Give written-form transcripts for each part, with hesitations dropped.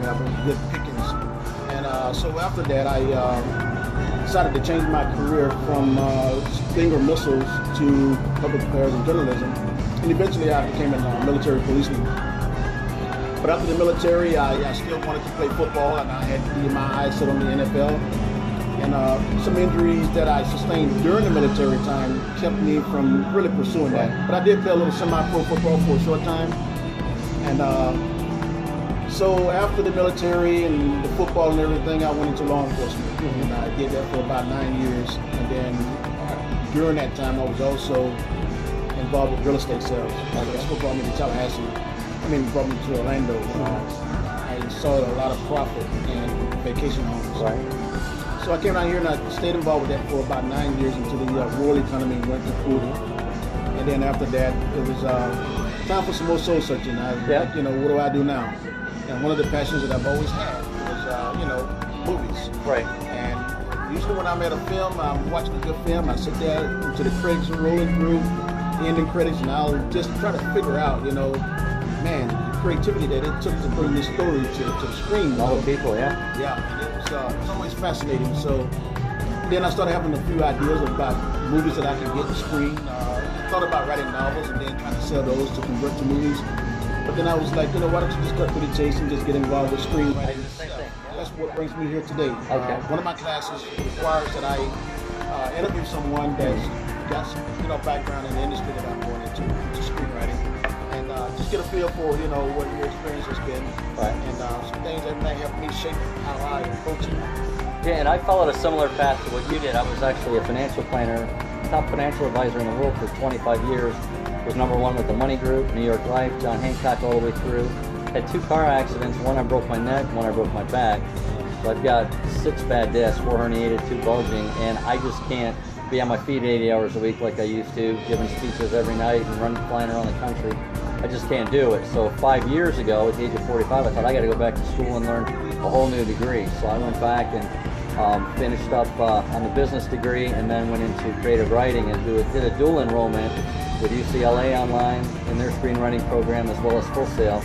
have good pickings. And so after that, I decided to change my career from Stinger missiles to public affairs and journalism. And eventually I became a military policeman. But after the military, I still wanted to play football, and I had to be my eyes set on the NFL. And some injuries that I sustained during the military time kept me from really pursuing that. But I did play a little semi-pro football for a short time. And so after the military and the football and everything, I went into law enforcement. And I did that for about 9 years. And then during that time, I was also involved with real estate sales. That's what brought me to Tallahassee. Brought me to Orlando. I saw a lot of profit in vacation homes. Right. So I came out here and I stayed involved with that for about 9 years until the world economy went to food. And then after that, it was time for some more soul searching. What do I do now? And one of the passions that I've always had was, movies. Right. And usually when I'm at a film, I'm watching a good film, I sit there until the credits are rolling through, the ending credits, and I'll just try to figure out, man, the creativity that it took to bring this story to the screen. All the people, yeah. Yeah, it was always fascinating. So then I started having a few ideas about movies that I could get to screen. Thought about writing novels and then trying to sell those to convert to movies. But then I was like, why don't you just cut through the chase and just get involved with screenwriting itself? That's what brings me here today. Okay. One of my classes requires that I interview someone that's got some background in the industry that I'm going into screenwriting. Just get a feel for, what your experience has been. Right. And some things that may help me shape how I approach it. Yeah, and I followed a similar path to what you did. I was actually a financial planner, top financial advisor in the world for 25 years. Was #1 with the Money Group, New York Life, John Hancock all the way through. Had 2 car accidents. One I broke my neck, one I broke my back. So I've got 6 bad discs, 4 herniated, 2 bulging, and I just can't be on my feet 80 hours a week like I used to, giving speeches every night and flying around the country. I just can't do it. So 5 years ago, at the age of 45, I thought I got to go back to school and learn a whole new degree. So I went back and finished up on the business degree, and then went into creative writing and did a dual enrollment with UCLA online in their screenwriting program, as well as Full Sail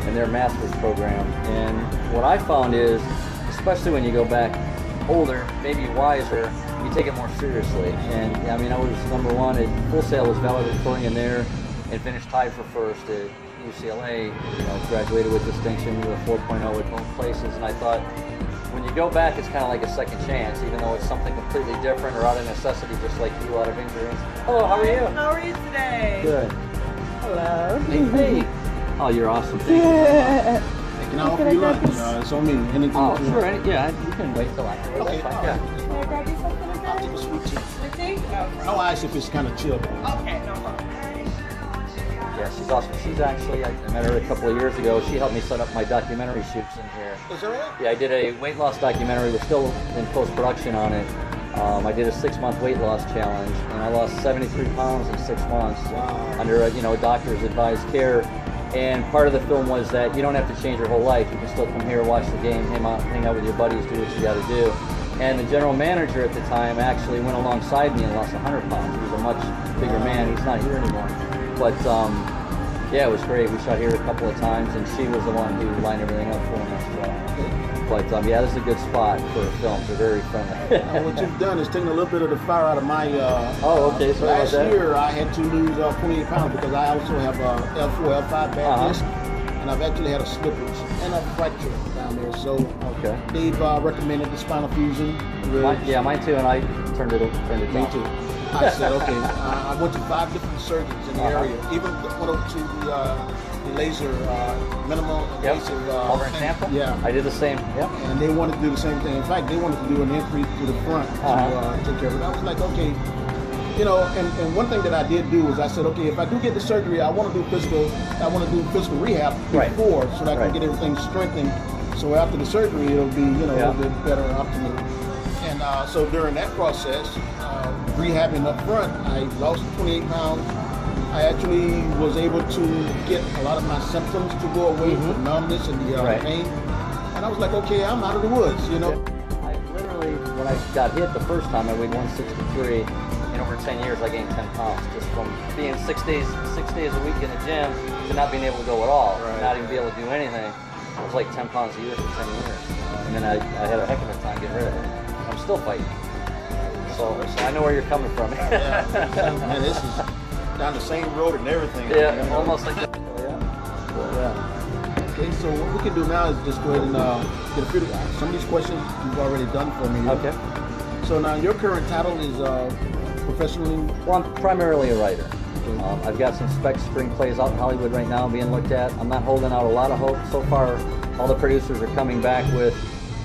in their master's program. And what I found is, especially when you go back older, maybe wiser, you take it more seriously. And I was #1 at Full Sail, was valedictorian in there, and finished tied for first at UCLA. Graduated with distinction with a 4.0 at both places. And I thought, when you go back, it's kind of like a second chance, even though it's something completely different or out of necessity, just like you, out of injury. Hello, how are you? How are you today? Good. Hello. Hey. Oh, you're awesome. Thank you. Can I offer you lunch? It's on me. Anything Oh, you sure. want? You can wait till after. Okay. That's fine. All Yeah. right. Can I grab you something to I'll take a sweet tea. Sweet tea? No No ice if it's kind of chilled. Okay, no problem. Yeah, she's awesome. She's actually, I met her a couple of years ago. She helped me set up my documentary shoots in here. Is that right? Yeah, I did a weight loss documentary. We're still in post-production on it. I did a 6-month weight loss challenge, and I lost 73 pounds in 6 months under a doctor's advised care. And part of the film was that you don't have to change your whole life. You can still come here, watch the game, hang out with your buddies, do what you got to do. And the general manager at the time actually went alongside me and lost 100 pounds. He was a much bigger man. He's not here anymore. But yeah, it was great. We shot here a couple of times, and she was the one who lined everything up for us. So. But yeah, this is a good spot for a film. They're very friendly. What you've done is taken a little bit of the fire out of my. Oh, okay. So last year I had to lose 28 pounds because I also have L4, L5 bad disc, and I've actually had a slippage and a fracture down there. So they've recommended the spinal fusion. Mine too, and I turned it down. Me too. I said, okay. I went to 5 different surgeons in the area. Even went over to the laser, minimal invasive. Over in Tampa? Yeah. I did the same. Yep. And they wanted to do the same thing. In fact, they wanted to do an entry to the front to take care of it. I was like, okay. And one thing that I did do was I said, okay, if I do get the surgery, I want to do physical rehab before so that I can get everything strengthened. So after the surgery, it'll be, a little bit better optimal. And so during that process, rehabbing up front, I lost 28 pounds. I actually was able to get a lot of my symptoms to go away, the numbness and the pain. And I was like, okay, I'm out of the woods, I literally, when I got hit the first time, I weighed 163. In over 10 years, I gained 10 pounds just from being 6 days a week in the gym to not being able to go at all, not even be able to do anything. It was like 10 pounds a year for 10 years. And then I had a heck of a time getting rid of it. I'm still fighting. So I know where you're coming from. Yeah, man, this is down the same road and everything. Yeah, almost like that. Yeah. Okay, so what we can do now is just go ahead and get a few. Some of these questions you've already done for me. Okay. So now your current title is professionally. Well, I'm primarily a writer. I've got some spec screenplays out in Hollywood right now being looked at. I'm not holding out a lot of hope. So far, all the producers are coming back with,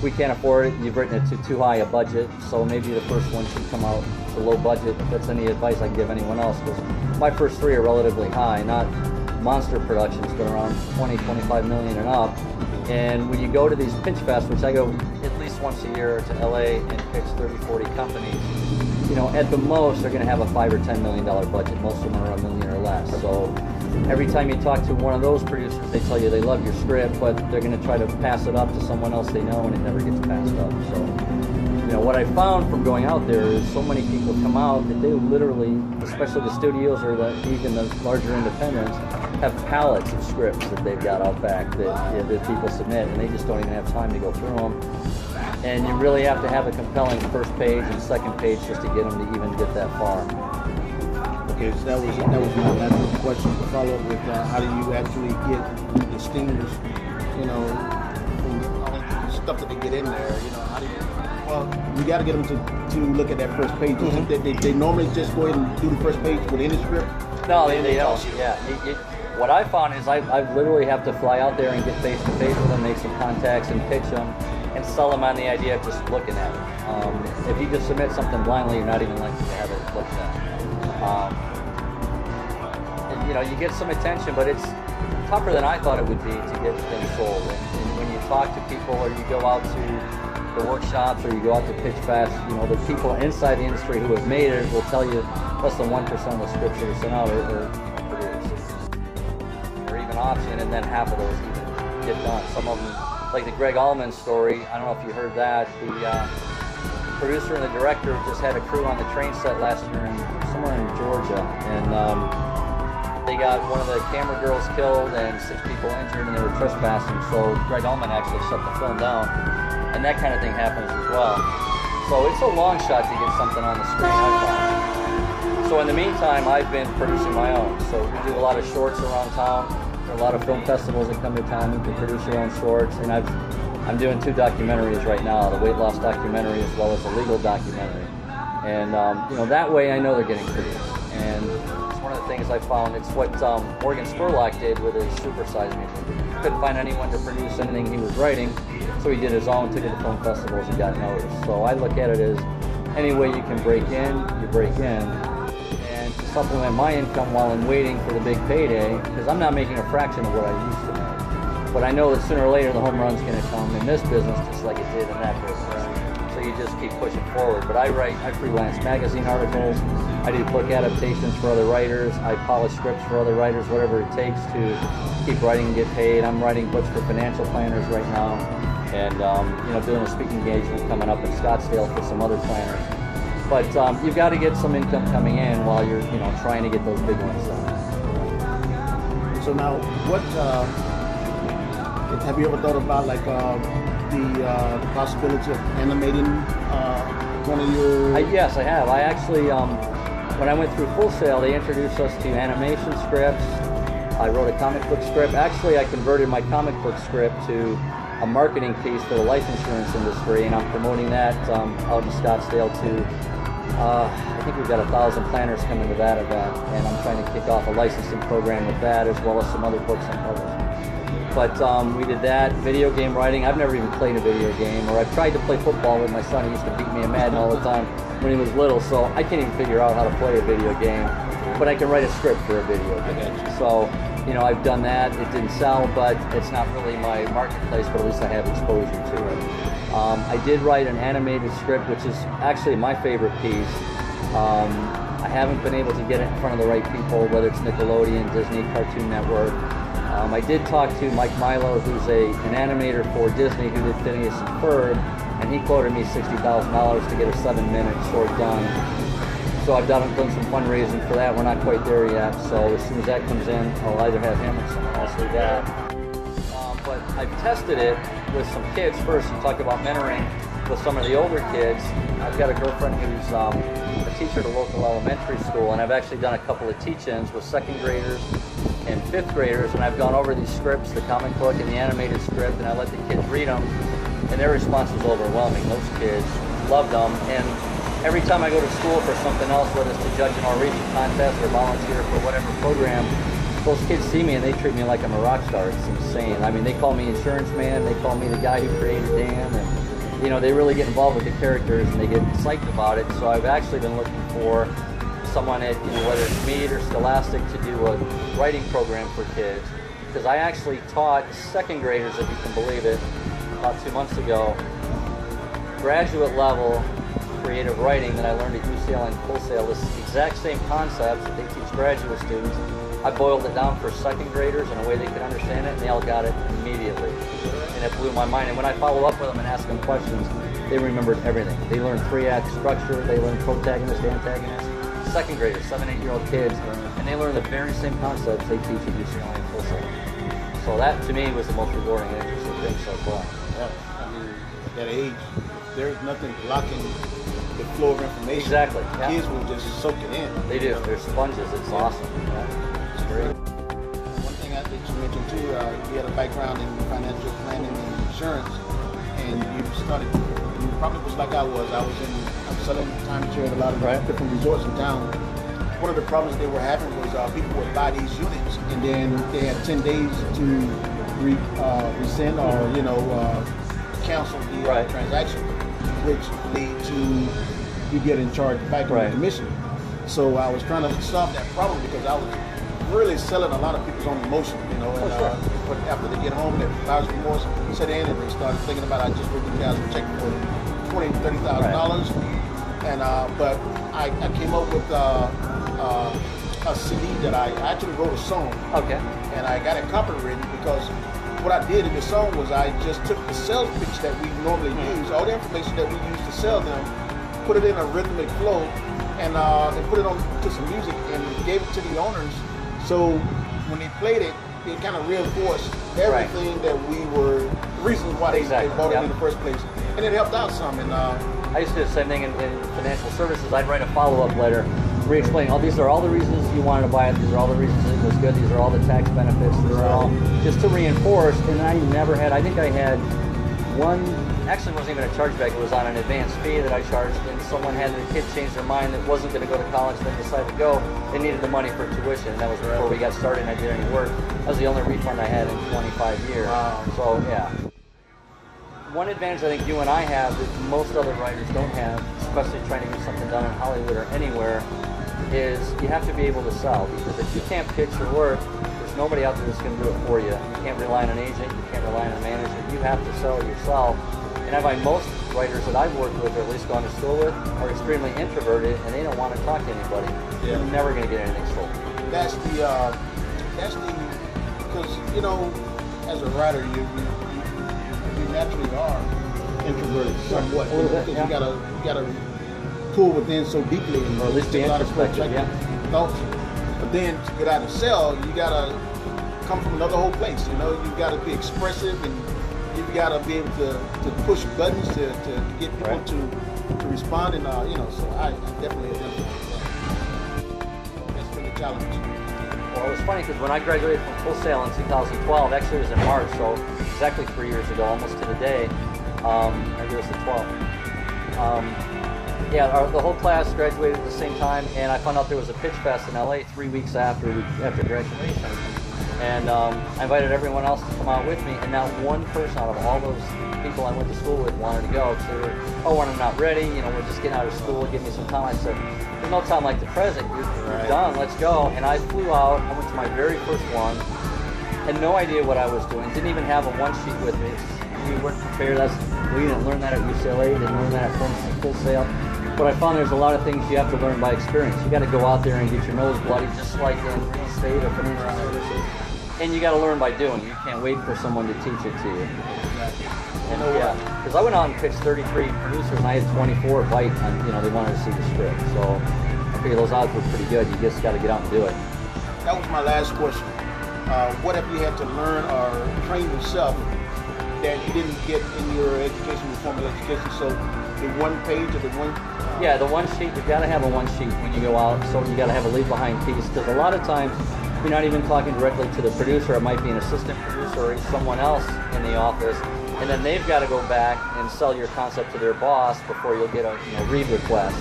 we can't afford it, you've written it to too high a budget, so maybe the first one should come out to low budget, if that's any advice I can give anyone else, because my first three are relatively high, not monster productions, but around 20, 25 million and up. And when you go to these Pinch Fests, which I go at least once a year to LA and pitch 30, 40 companies, you know, at the most, they're going to have a $5 or $10 million budget. Most of them are $1 million or less. So every time you talk to one of those producers, they tell you they love your script, but they're going to try to pass it up to someone else they know, and it never gets passed up. So, you know, what I found from going out there is so many people come out that they literally, especially the studios or even the larger independents, have pallets of scripts that they've got out back that people submit, and they just don't even have time to go through them. And you really have to have a compelling first page and second page just to get them to even get that far. Okay, so that was my last question to follow up with. How do you actually get distinguished, you know, from all the stuff that they get in there? You know, how do you? Well, you got to get them to look at that first page. Mm-hmm. They normally just go ahead and do the first page with any script. No, they don't. Yeah. What I found is I literally have to fly out there and get face to face with them, make some contacts, and pitch them, and sell them on the idea of just looking at it. If you just submit something blindly, you're not even likely to have it looked at. And, you know, you get some attention, but it's tougher than I thought it would be to get things sold. And when you talk to people, or you go out to the workshops, or you go out to Pitch Fest, you know, the people inside the industry who have made it will tell you less than 1% of the scripts that are sent out are produced, or even optioned, and then half of those even get done. Some of them, like the Greg Allman story, I don't know if you heard that. The producer and the director just had a crew on the train set last year somewhere in Georgia, and they got one of the camera girls killed and 6 people injured, and they were trespassing, so Greg Allman actually shut the film down, and that kind of thing happens as well. So it's a long shot to get something on the screen, I found. So in the meantime, I've been producing my own. So we do a lot of shorts around town. There are a lot of film festivals that come to town. You can produce your own shorts, and I'm doing 2 documentaries right now, the weight loss documentary as well as a legal documentary. And you know, that way I know they're getting produced. And it's one of the things I found. It's what Morgan Spurlock did with his Super Size Me. Couldn't find anyone to produce anything he was writing, so he did his own, took it to film festivals and got noticed. So I look at it as any way you can break in, you break in. And to supplement my income while I'm waiting for the big payday, because I'm not making a fraction of what I used to make. But I know that sooner or later the home run's going to come in this business just like it did in that business. So you just keep pushing forward. But I freelance magazine articles, I do book adaptations for other writers, I polish scripts for other writers, whatever it takes to keep writing and get paid. I'm writing books for financial planners right now, and you know, doing a speaking engagement coming up in Scottsdale for some other planners. But you've got to get some income coming in while you're, you know, trying to get those big ones done. So now, what have you ever thought about, like the possibility of animating one of your? Yes, I have. I actually, when I went through Full Sail, they introduced us to animation scripts. I wrote a comic book script. Actually, I converted my comic book script to a marketing piece for the life insurance industry, and I'm promoting that out in Scottsdale too. I think we've got 1,000 planners coming to that event, and I'm trying to kick off a licensing program with that, as well as some other books I'm publishing. But we did that. Video game writing. I've never even played a video game, or I've tried to play football with my son. He used to beat me in Madden all the time when he was little, so I can't even figure out how to play a video game. But I can write a script for a video game. So, you know, I've done that. It didn't sell, but it's not really my marketplace, but at least I have exposure to it. I did write an animated script, which is actually my favorite piece. I haven't been able to get it in front of the right people, whether it's Nickelodeon, Disney, Cartoon Network. I did talk to Mike Milo, who's an animator for Disney, who did Phineas and Ferb, and he quoted me $60,000 to get a 7-minute short done. So I've done some fundraising for that. We're not quite there yet, so as soon as that comes in, I'll either have him or someone else do that. but I've tested it with some kids first. You talk about mentoring with some of the older kids. I've got a girlfriend who's a teacher at a local elementary school, and I've actually done a couple of teach-ins with second graders and fifth graders, and I've gone over these scripts, the comic book and the animated script, and I let the kids read them, and their response was overwhelming. Those kids loved them, and every time I go to school for something else, whether it's to judge an oral reading contest or volunteer for whatever program, those kids see me and they treat me like I'm a rock star. It's insane. I mean, they call me insurance man, they call me the guy who created Dan, and you know, they really get involved with the characters and they get psyched about it. So I've actually been looking for someone at, you know, whether it's Mead or Scholastic, to do a writing program for kids. Because I actually taught second graders, if you can believe it, about 2 months ago, graduate level creative writing that I learned at UCLA and Full Sail. This exact same concepts that they teach graduate students. I boiled it down for second graders in a way they could understand it, and they all got it immediately. And it blew my mind. And when I follow up with them and ask them questions, they remembered everything. They learned 3-act structure, they learned protagonist, antagonist. Second graders, 7, 8-year-old kids, and they learn the very same concepts they teach at UCLA and Full Sail. So that, to me, was the most rewarding and interesting thing so far. Yeah, I mean, at that age, there's nothing blocking the flow of information. Exactly. Yeah. Kids will just soak it in. They do. They're sponges. It's awesome. Yeah. It's great. One thing that you mentioned too, you had a background in financial planning and insurance, and you probably was like I was. I was selling timeshare at a lot of different resorts in town. One of the problems they were having was people would buy these units, and then they had 10 days to rescind or cancel the transaction, which lead to you getting charged back on the commission. So I was trying to solve that problem because I was really selling a lot of people's own emotion, but after they get home, their buyer's remorse set in, and they started thinking about, I just wrote you guys a check for $20,000, $30,000, and but I came up with a CD that I actually wrote a song. Okay. And I got it copywritten because what I did in the song was I just took the sales pitch that we normally use, all the information that we use to sell them, put it in a rhythmic flow, and put it on to some music and gave it to the owners. So when they played it, it kind of reinforced everything that we were, the reasons why they bought it in the first place. And it helped out some. And I used to do the same thing in financial services. I'd write a follow-up letter re-explaining, these are all the reasons you wanted to buy it, these are all the reasons it was good, these are all the tax benefits, these are all, just to reinforce. And I never had, I think I had one, actually it wasn't even a chargeback, it was on an advance fee that I charged, and someone had their kid change their mind that wasn't going to go to college, then decided to go. They needed the money for tuition, and that was before we got started and I did any work. That was the only refund I had in 25 years. So yeah. One advantage I think you and I have that most other writers don't have, especially trying to get something done in Hollywood or anywhere, is you have to be able to sell. Because if you can't pitch your work, there's nobody out there that's going to do it for you. You can't rely on an agent, you can't rely on a manager. You have to sell yourself. And I find most writers that I've worked with, or at least gone to school with, are extremely introverted and they don't want to talk to anybody. Yeah. You're never going to get anything sold. That's the, because, as a writer, you naturally are introverted somewhat. Because you gotta pull within so deeply, and or at least be introspective, thoughts. But then to get out and sell, you gotta come from another whole place. You gotta be expressive, and you gotta be able to push buttons to get people to respond. And so I definitely identify with that. That's been a challenge. Well, it was funny because when I graduated from Full Sail in 2012, actually it was in March, so exactly 3 years ago, almost to the day. Maybe it was the 12th. The whole class graduated at the same time, and I found out there was a pitch fest in LA 3 weeks after graduation. And I invited everyone else to come out with me, and not one person out of all those people I went to school with wanted to go. Because they were, we're not ready, we're just getting out of school, give me some time. I said, there's no time like the present, you're done, let's go. And I flew out, I went to my very first one, had no idea what I was doing, didn't even have a one sheet with me. We weren't prepared, we didn't learn that at UCLA, didn't learn that at Full Sail. But I found there's a lot of things you have to learn by experience. You got to go out there and get your nose bloody, just like in real estate or financial services. And you got to learn by doing. You can't wait for someone to teach it to you. And because I went out and pitched 33 producers, and I had 24 bite on, they wanted to see the script. So I figure those odds were pretty good. You just got to get out and do it. That was my last question. what have you had to learn or train yourself that you didn't get in your education, your formal education? So the one page or the one... Yeah, the one sheet, you've got to have a one sheet when you go out, so you got to have a leave behind piece, because a lot of times you're not even talking directly to the producer. It might be an assistant producer or someone else in the office, and then they've got to go back and sell your concept to their boss before you'll get a read request.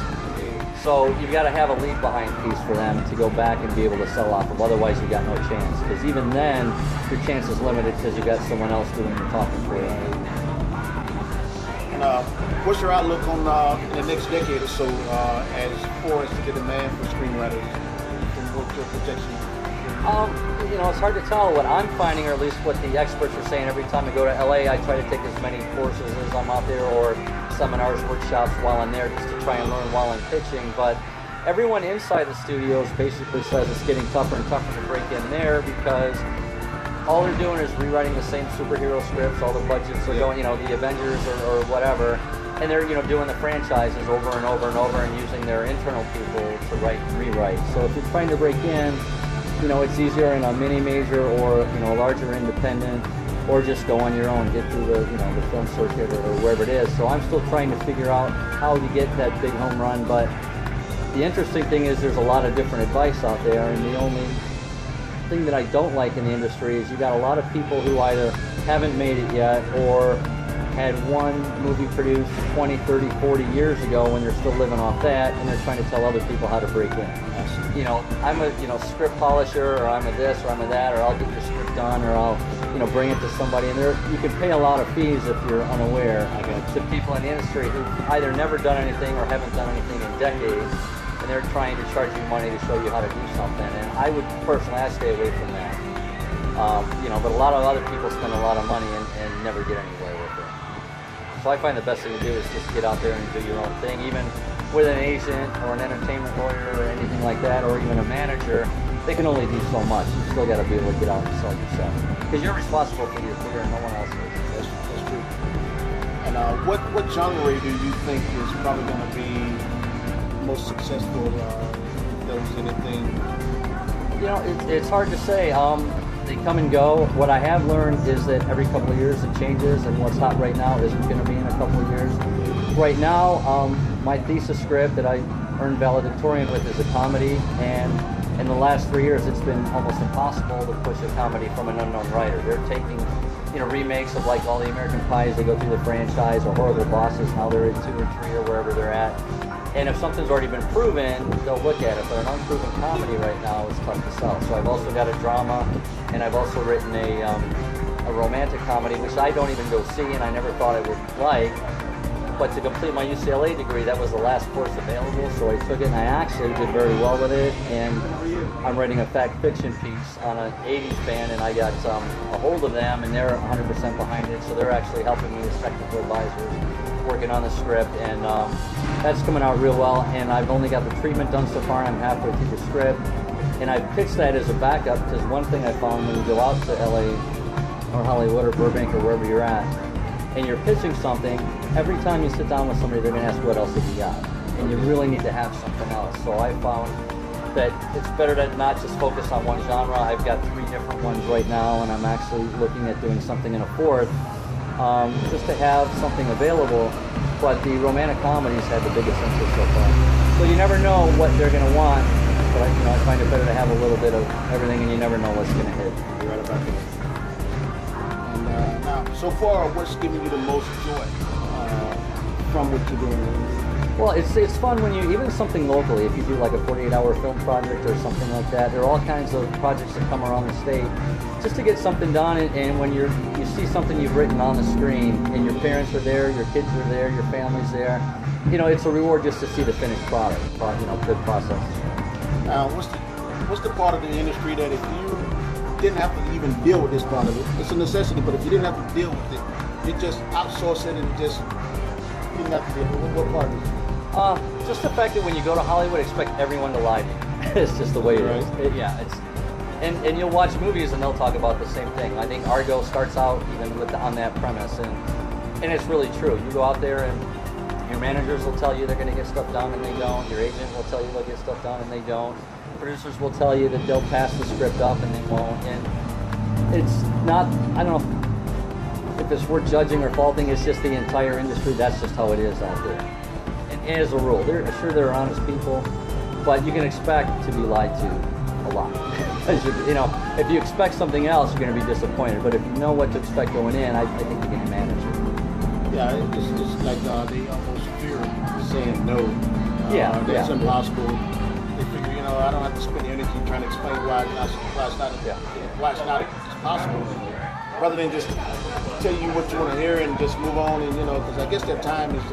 So you've got to have a leave behind piece for them to go back and be able to sell off of, otherwise you got no chance, because even then your chance is limited because you got someone else doing the talking for you. And what's your outlook on in the next decade or so as far as the demand for screenwriters and what your projection? It's hard to tell. What I'm finding, or at least what the experts are saying, every time I go to LA, I try to take as many courses as I'm out there, or seminars, workshops while I'm there, just to try and learn while I'm pitching. But everyone inside the studios basically says it's getting tougher and tougher to break in there, because all they're doing is rewriting the same superhero scripts. All the budgets are going, the Avengers or whatever, and they're doing the franchises over and over and over and using their internal people to write and rewrite. So if you're trying to break in, it's easier in a mini major or a larger independent, or just go on your own, get through the the film circuit or wherever it is. So I'm still trying to figure out how to get that big home run. But the interesting thing is there's a lot of different advice out there, and the only thing that I don't like in the industry is you got a lot of people who either haven't made it yet or had one movie produced 20, 30, 40 years ago when they're still living off that, and they're trying to tell other people how to break in. I'm a script polisher, or I'm a this, or I'm a that, or I'll get your script done, or I'll bring it to somebody, and you can pay a lot of fees if you're unaware to people in the industry who've either never done anything or haven't done anything in decades, and they're trying to charge you money to show you how to do something. And I would personally, I stay away from that. But a lot of other people spend a lot of money and never get anywhere with it. So I find the best thing to do is just get out there and do your own thing, even with an agent or an entertainment lawyer or anything like that, or even a manager. They can only do so much. You still got to be able to get out and sell yourself, because you're responsible for your career, no one else is. That's true. And what genre do you think is probably going to be most successful? If there was anything? It's hard to say. They come and go. What I have learned is that every couple of years it changes, and what's hot right now isn't going to be in a couple of years. Right now, my thesis script that I earned valedictorian with is a comedy, and in the last 3 years it's been almost impossible to push a comedy from an unknown writer. They're taking remakes of like all the American Pies, they go through the franchise, or Horrible Bosses, now they're at 2 or 3 or wherever they're at. And if something's already been proven, they'll look at it. But an unproven comedy right now is tough to sell. So I've also got a drama, and I've also written a romantic comedy, which I don't even go see, and I never thought I would like. But to complete my UCLA degree, that was the last course available, so I took it, and I actually did very well with it. And I'm writing a fact fiction piece on an 80s band, and I got a hold of them, and they're 100% behind it, so they're actually helping me as technical advisors, working on the script, and that's coming out real well. And I've only got the treatment done so far, and I'm halfway through the script. And I pitched that as a backup, because one thing I found when you go out to LA or Hollywood or Burbank or wherever you're at, and you're pitching something, every time you sit down with somebody, they're going to ask, what else have you got? And you really need to have something else. So I found that it's better to not just focus on one genre. I've got 3 different ones right now, and I'm actually looking at doing something in a 4th, just to have something available. But the romantic comedies had the biggest interest so far. So you never know what they're going to want, but I find it better to have a little bit of everything, and you never know what's going to hit. You're right about that. And now, so far, what's giving you the most joy from what you're doing? Well, it's fun when you, even something locally, if you do like a 48-hour film project or something like that, there are all kinds of projects that come around the state just to get something done. And when you see something you've written on the screen, and your parents are there, your kids are there, your family's there, it's a reward just to see the finished product, good process. Now, what's the part of the industry that if you didn't have to even deal with this part of it, it's a necessity, but if you didn't have to deal with it, you just outsource it and just didn't have to deal with it? What part of it? Just the fact that when you go to Hollywood, expect everyone to lie to you. It's just the way it is. And you'll watch movies and they'll talk about the same thing. I think Argo starts out even on that premise, and it's really true. You go out there and your managers will tell you they're going to get stuff done and they don't. Your agent will tell you they'll get stuff done and they don't. Producers will tell you that they'll pass the script up and they won't. And it's not, I don't know if it's worth judging or faulting, it's just the entire industry, that's just how it is out there. And as a rule, sure there are honest people, but you can expect to be lied to a lot. You know, if you expect something else, you're going to be disappointed, but if you know what to expect going in, I think you can manage it. Yeah, it's just like they almost fear saying no. That's impossible. They figure, you know, I don't have to spend energy trying to explain why it's not possible. Rather than just tell you what you want to hear and just move on, and you know, because I guess that time is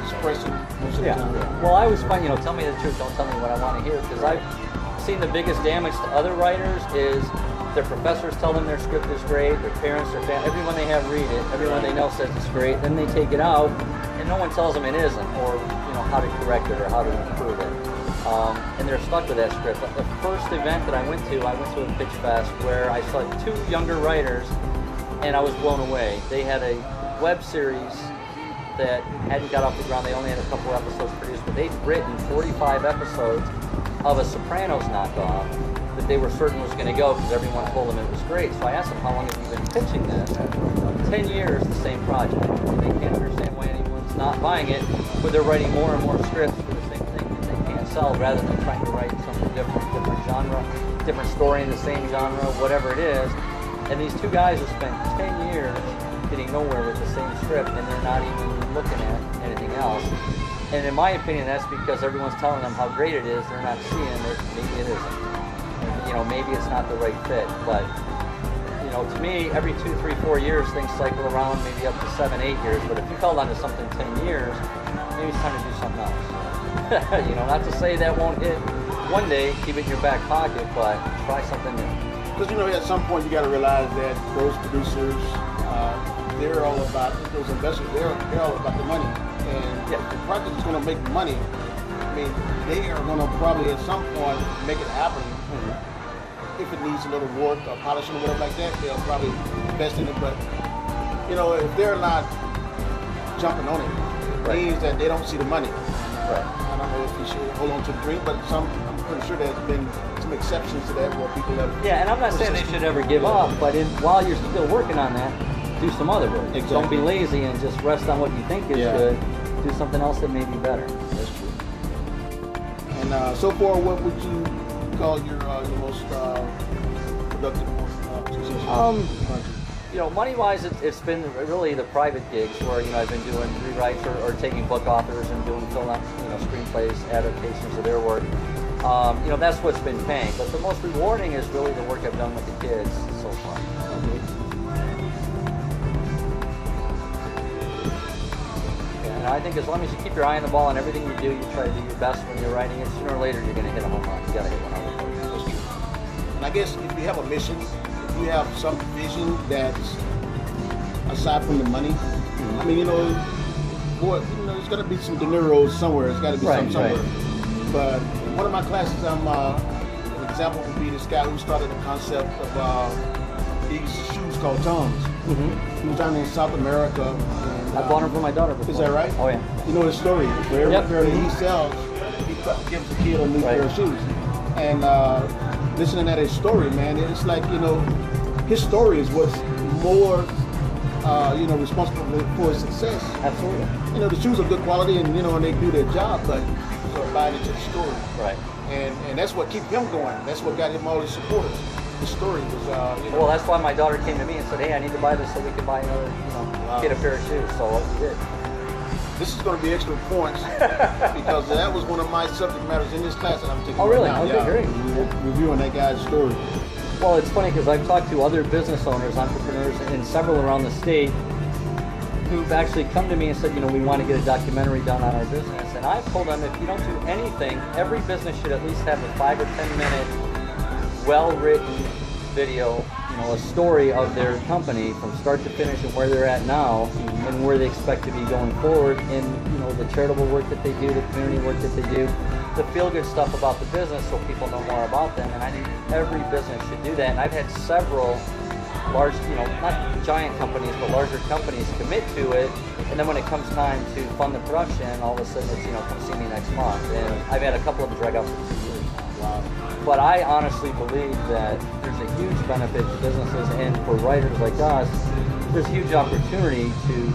expressing most of the time. Well, I always find, you know, tell me the truth, don't tell me what I want to hear, because I've seen the biggest damage to other writers is their professors tell them their script is great, their parents, their family, everyone they have read it, everyone they know says it's great, then they take it out, and no one tells them it isn't, or you know how to correct it or how to improve it. And they're stuck with that script. The first event that I went to a Pitch Fest where I saw 2 younger writers, and I was blown away. They had a web series that hadn't got off the ground. They only had a couple episodes produced, but they'd written 45 episodes of a Sopranos knockoff that they were certain was going to go because everyone told them it was great. So I asked them, how long have you been pitching this? 10 years, the same project. And they can't understand why anyone's not buying it, but they're writing more and more scripts for the same thing that they can't sell, rather than trying to write something different genre, different story in the same genre, whatever it is. And these 2 guys have spent 10 years getting nowhere with the same script, and they're not even looking at anything else. And in my opinion, that's because everyone's telling them how great it is. They're not seeing that maybe it isn't. And, you know, maybe it's not the right fit. But, you know, to me, every 2, 3, 4 years, things cycle around, maybe up to 7, 8 years. But if you held on to something 10 years, maybe it's time to do something else. You know, not to say that won't hit one day, keep it in your back pocket, but try something new. Because, you know, at some point you got to realize that those producers, they're all about, those investors, they're all about the money. And if the project is going to make money, I mean, they are going to probably at some point make it happen. If it needs a little work or polishing or whatever like that, they'll probably invest in it. But, you know, if they're not jumping on it, it means that they don't see the money. I don't know if you should hold on to the dream, but I'm pretty sure there's been some exceptions to that where people have... Yeah, and I'm not saying they should ever give up, but while you're still working on that, do some other work. Exactly. Don't be lazy and just rest on what you think is good. Do something else that may be better. That's true. And so far, what would you call your most productive position? You know, money-wise, it's been really the private gigs where, you know, I've been doing rewrites or taking book authors and doing screenplays, adaptations of their work. You know, that's what's been paying. But the most rewarding is really the work I've done with the kids so far. And I think as long as you keep your eye on the ball and everything you do, you try to do your best when you're writing it, sooner or later you're going to hit a home run. You got to hit one out of the That's true. And I guess if you have a mission, if you have some vision that's aside from the money, I mean, you know, boy, you know, there's got to be some De Niro somewhere. It's got to be some somewhere. But in one of my classes, an example would be this guy who started the concept of these shoes called Toms. He was down in South America. And, I bought them for my daughter before. Is that right? Oh, yeah. You know his story. For every pair that he sells, he gives the kid a new pair of shoes. And listening at his story, man, it's like, you know, his story is what's more, you know, responsible for his success. Absolutely. You know, the shoes are good quality and, you know, and they do their job, but you sort of buying into the story. Right. And that's what kept him going. That's what got him all his supporters. The story was, you know. Well, that's why my daughter came to me and said, hey, I need to buy this so we can buy another, you know, get a pair of shoes. So we did. This is going to be extra points because that was one of my subject matters in this class that I'm taking. Oh, really? Right now. Okay, great. Reviewing that guy's story. Well, it's funny because I've talked to other business owners, entrepreneurs, and several around the state who've actually come to me and said, you know, we want to get a documentary done on our business. And I've told them if you don't do anything, every business should at least have a 5 or 10 minute, well-written video, you know, a story of their company from start to finish and where they're at now and where they expect to be going forward, and you know, the charitable work that they do, the community work that they do, the feel-good stuff about the business so people know more about them. And I think every business should do that. And I've had several large, you know, not giant companies, but larger companies commit to it. And then when it comes time to fund the production, all of a sudden it's, you know, come see me next month. And I've had a couple of them drag out for 2 years now. Wow. But I honestly believe that there's a huge benefit to businesses, and for writers like us, there's huge opportunity to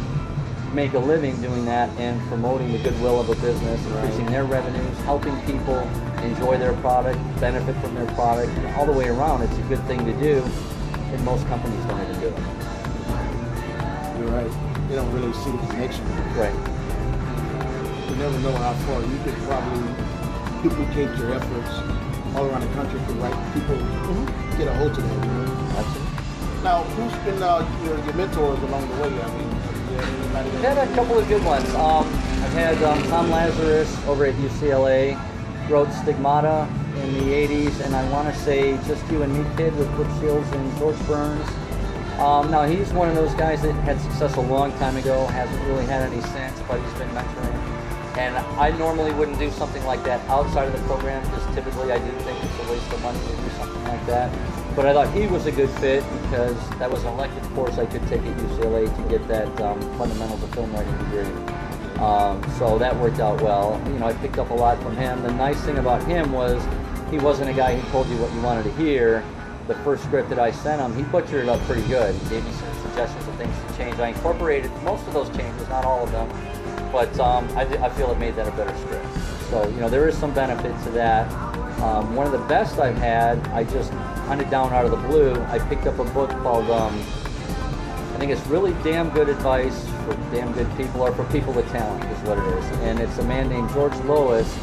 make a living doing that and promoting the goodwill of a business, increasing their revenues, helping people enjoy their product, benefit from their product, and all the way around. It's a good thing to do, and most companies don't even do it. You're right. They don't really see the connection. Right. You never know how far you could probably duplicate your efforts all around the country for right people get a hold of them. Absolutely. Now, who's been your mentors along the way? I mean, anybody I've had a couple of good ones. I've had Tom Lazarus over at UCLA, wrote Stigmata in the 80s, and I want to say Just You and Me Kid with Brooke Shields and George Burns. Now, he's one of those guys that had success a long time ago, hasn't really had any since, but he's been mentoring. And I normally wouldn't do something like that outside of the program, because typically I do think it's a waste of money to do something like that. But I thought he was a good fit because that was an elective course I could take at UCLA to get that fundamentals of film writing degree. So that worked out well. You know, I picked up a lot from him. The nice thing about him was he wasn't a guy who told you what you wanted to hear. The first script that I sent him, he butchered it up pretty good. He gave me some suggestions of things to change. I incorporated most of those changes, not all of them, but I feel it made that a better script. So, you know, there is some benefit to that. One of the best I've had, I just hunted down out of the blue. I picked up a book called, I think it's Really Damn Good Advice for Damn Good People, or for People with Talent is what it is. And it's a man named George Lois,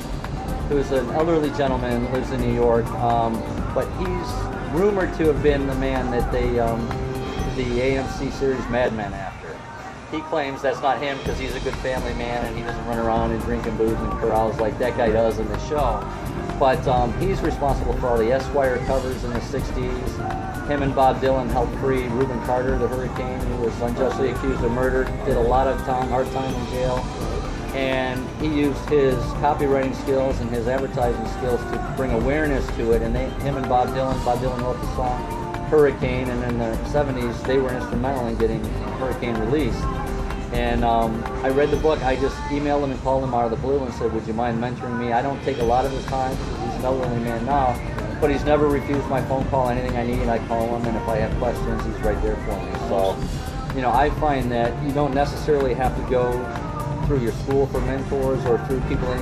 who's an elderly gentleman, lives in New York, but he's rumored to have been the man that they, the AMC series Mad Men after. He claims that's not him because he's a good family man and he doesn't run around and drink and booze and carouse like that guy does in the show. But he's responsible for all the Esquire covers in the 60s. Him and Bob Dylan helped free Reuben Carter, the Hurricane, who was unjustly accused of murder, did a lot of hard time in jail. And he used his copywriting skills and his advertising skills to bring awareness to it. And him and Bob Dylan wrote the song Hurricane, and in the 70s they were instrumental in getting Hurricane released. And I read the book. I just emailed him and called him out of the blue and said, would you mind mentoring me? I don't take a lot of his time because he's an elderly man now, but he's never refused my phone call. Anything I need, I call him, and if I have questions, he's right there for me. So, you know, I find that you don't necessarily have to go through your school for mentors or through people